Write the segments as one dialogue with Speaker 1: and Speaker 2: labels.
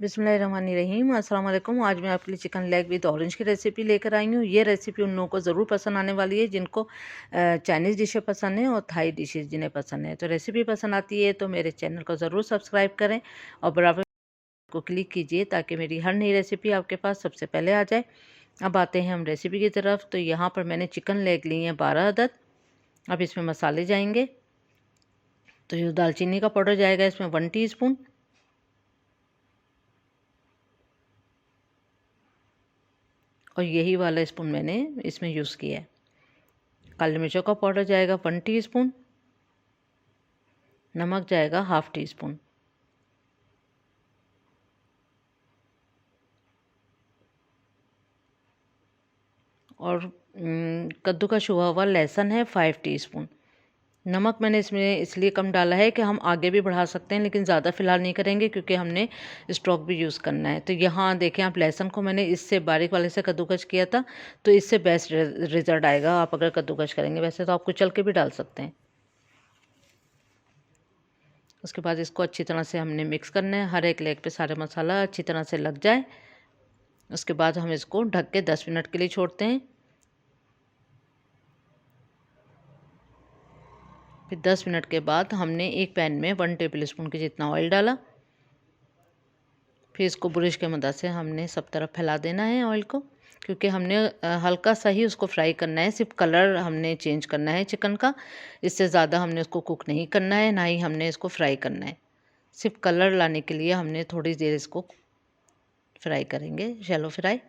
Speaker 1: बिस्मिल्लाहिर्रहमानिर्रहीम। अस्सलाम वालेकुम। आज मैं आपके लिए चिकन लेग विद ऑरेंज की रेसिपी लेकर आई हूँ। ये रेसिपी उन लोगों को ज़रूर पसंद आने वाली है जिनको चाइनीज़ डिशें पसंद हैं और थाई डिशेज़ जिन्हें पसंद है। तो रेसिपी पसंद आती है तो मेरे चैनल को ज़रूर सब्सक्राइब करें और बराबर को क्लिक कीजिए ताकि मेरी हर नई रेसिपी आपके पास सबसे पहले आ जाए। अब आते हैं हम रेसिपी की तरफ। तो यहाँ पर मैंने चिकन लेग लिए हैं 12 अदद। अब इसमें मसाले जाएंगे। तो ये दालचीनी का पाउडर जाएगा इसमें 1 टीस्पून। और यही वाला स्पून मैंने इसमें यूज़ किया है। काली मिर्चों का पाउडर जाएगा 1 टीस्पून। नमक जाएगा 1/2 टीस्पून। और कद्दू का छुआ हुआ लहसुन है 5 टीस्पून। नमक मैंने इसमें इसलिए कम डाला है कि हम आगे भी बढ़ा सकते हैं लेकिन ज़्यादा फ़िलहाल नहीं करेंगे क्योंकि हमने स्टॉक भी यूज़ करना है। तो यहाँ देखें आप, लहसुन को मैंने इससे बारीक वाले से कद्दूकस किया था तो इससे बेस्ट रिज़ल्ट आएगा आप अगर कद्दूकस करेंगे। वैसे तो आपको चल के भी डाल सकते हैं। उसके बाद इसको अच्छी तरह से हमने मिक्स करना है, हर एक लेग पे सारे मसाला अच्छी तरह से लग जाए। उसके बाद हम इसको ढक के 10 मिनट के लिए छोड़ते हैं। फिर 10 मिनट के बाद हमने एक पैन में 1 टेबल स्पून के जितना ऑयल डाला। फिर इसको ब्रश के मदद से हमने सब तरफ फैला देना है ऑयल को, क्योंकि हमने हल्का सा ही उसको फ्राई करना है। सिर्फ कलर हमने चेंज करना है चिकन का, इससे ज़्यादा हमने उसको कुक नहीं करना है, ना ही हमने इसको फ्राई करना है। सिर्फ कलर लाने के लिए हमने थोड़ी देर इसको फ्राई करेंगे, शैलो फ्राई।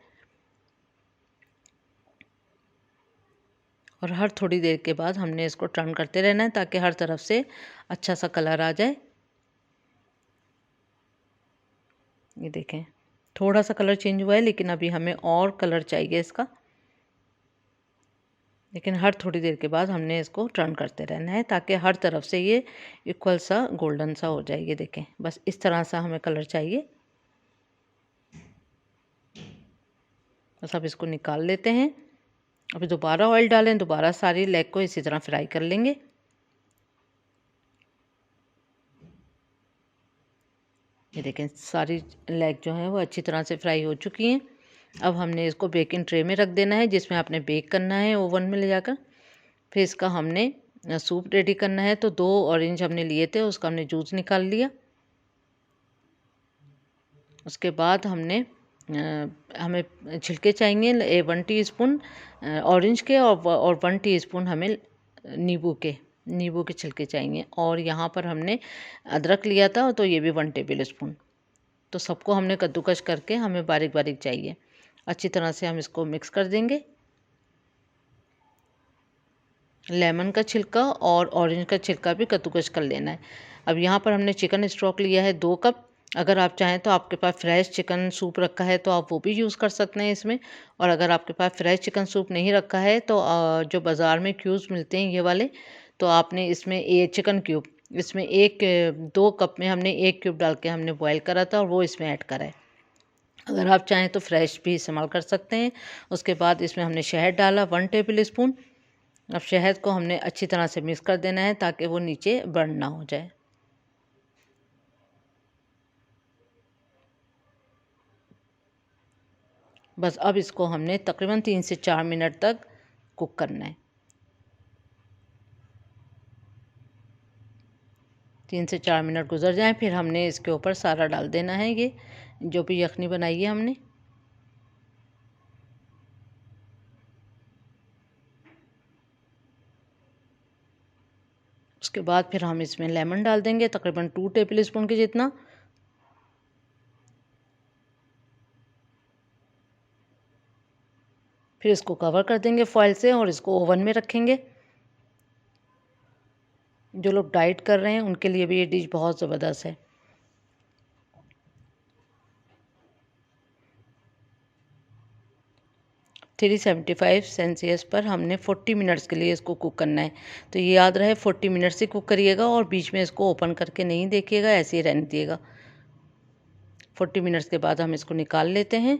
Speaker 1: और हर थोड़ी देर के बाद हमने इसको टर्न करते रहना है ताकि हर तरफ से अच्छा सा कलर आ जाए। ये देखें, थोड़ा सा कलर चेंज हुआ है लेकिन अभी हमें और कलर चाहिए इसका। लेकिन हर थोड़ी देर के बाद हमने इसको टर्न करते रहना है ताकि हर तरफ से ये इक्वल सा गोल्डन सा हो जाए। ये देखें, बस इस तरह सा हमें कलर चाहिए। बस अब इसको निकाल लेते हैं। अभी दोबारा ऑयल डालें, दोबारा सारी लेग को इसी तरह फ्राई कर लेंगे। ये देखें, सारी लेग जो है वो अच्छी तरह से फ्राई हो चुकी हैं। अब हमने इसको बेकिंग ट्रे में रख देना है जिसमें आपने बेक करना है ओवन में ले जाकर। फिर इसका हमने सूप रेडी करना है। तो 2 ऑरेंज हमने लिए थे, उसका हमने जूस निकाल लिया। उसके बाद हमें छिलके चाहिए 1 टीस्पून ऑरेंज के और 1 टीस्पून हमें नींबू के छिलके चाहिए। और यहाँ पर हमने अदरक लिया था तो ये भी 1 टेबल स्पून। तो सबको हमने कद्दूकस करके हमें बारीक बारीक चाहिए। अच्छी तरह से हम इसको मिक्स कर देंगे। लेमन का छिलका और ऑरेंज का छिलका भी कद्दूकस कर लेना है। अब यहाँ पर हमने चिकन स्टॉक लिया है 2 कप। अगर आप चाहें तो आपके पास फ्रेश चिकन सूप रखा है तो आप वो भी यूज़ कर सकते हैं इसमें। और अगर आपके पास फ्रेश चिकन सूप नहीं रखा है तो जो बाज़ार में क्यूब्स मिलते हैं ये वाले, तो आपने इसमें चिकन क्यूब इसमें 2 कप में हमने 1 क्यूब डाल के हमने बॉयल करा था और वो इसमें ऐड करा है। अगर आप चाहें तो फ्रेश भी इस्तेमाल कर सकते हैं। उसके बाद इसमें हमने शहद डाला 1 टेबल स्पून। अब शहद को हमने अच्छी तरह से मिक्स कर देना है ताकि वो नीचे बर्न ना हो जाए। बस अब इसको हमने तकरीबन 3 से 4 मिनट तक कुक करना है। 3 से 4 मिनट गुजर जाएं फिर हमने इसके ऊपर सारा डाल देना है, ये जो भी यखनी बनाई है हमने। उसके बाद फिर हम इसमें लेमन डाल देंगे तकरीबन 2 टेबल स्पून के जितना। फिर इसको कवर कर देंगे फॉइल से और इसको ओवन में रखेंगे। जो लोग डाइट कर रहे हैं उनके लिए भी ये डिश बहुत ज़बरदस्त है। 375 सेल्सियस पर हमने 40 मिनट्स के लिए इसको कुक करना है। तो ये याद रहे 40 मिनट्स ही कुक करिएगा और बीच में इसको ओपन करके नहीं देखिएगा, ऐसे ही रहने दिएगा। 40 मिनट्स के बाद हम इसको निकाल लेते हैं।